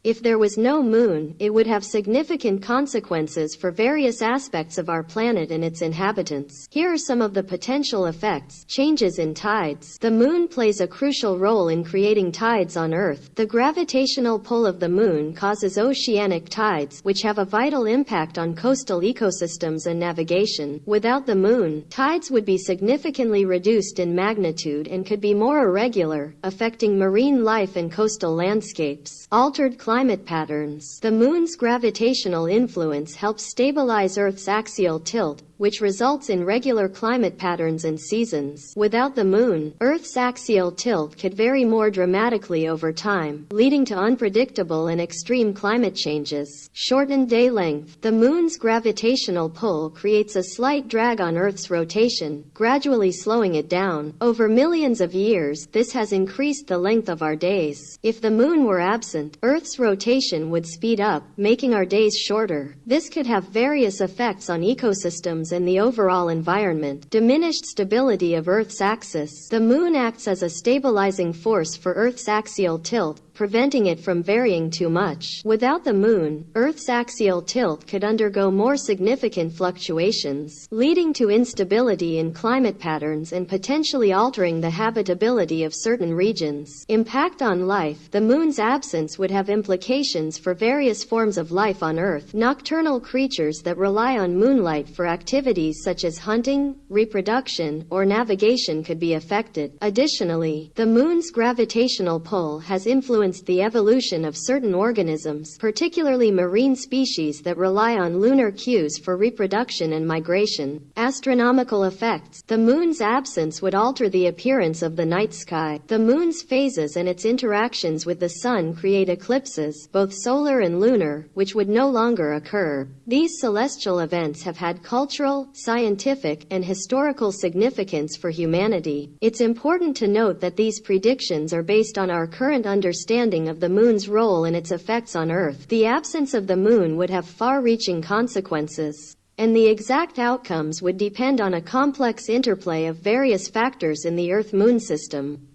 If there was no moon, it would have significant consequences for various aspects of our planet and its inhabitants. Here are some of the potential effects. Changes in tides. The moon plays a crucial role in creating tides on Earth. The gravitational pull of the moon causes oceanic tides, which have a vital impact on coastal ecosystems and navigation. Without the moon, tides would be significantly reduced in magnitude and could be more irregular, affecting marine life and coastal landscapes. Altered climate patterns. The moon's gravitational influence helps stabilize Earth's axial tilt, which results in regular climate patterns and seasons. Without the moon, Earth's axial tilt could vary more dramatically over time, leading to unpredictable and extreme climate changes. Shortened day length. The moon's gravitational pull creates a slight drag on Earth's rotation, gradually slowing it down. Over millions of years, this has increased the length of our days. If the moon were absent, Earth's rotation would speed up, making our days shorter. This could have various effects on ecosystems and the overall environment. Diminished stability of Earth's axis. The moon acts as a stabilizing force for Earth's axial tilt, preventing it from varying too much. Without the moon, Earth's axial tilt could undergo more significant fluctuations, leading to instability in climate patterns and potentially altering the habitability of certain regions. Impact on life. The moon's absence would have implications for various forms of life on Earth. Nocturnal creatures that rely on moonlight for activities such as hunting, reproduction, or navigation could be affected. Additionally, the moon's gravitational pull has influenced the evolution of certain organisms, particularly marine species that rely on lunar cues for reproduction and migration. Astronomical effects. The moon's absence would alter the appearance of the night sky. The moon's phases and its interactions with the sun create eclipses, both solar and lunar, which would no longer occur. These celestial events have had cultural, scientific, and historical significance for humanity. It's important to note that these predictions are based on our current understanding of the moon's role and its effects on Earth. The absence of the moon would have far-reaching consequences, and the exact outcomes would depend on a complex interplay of various factors in the Earth-Moon system.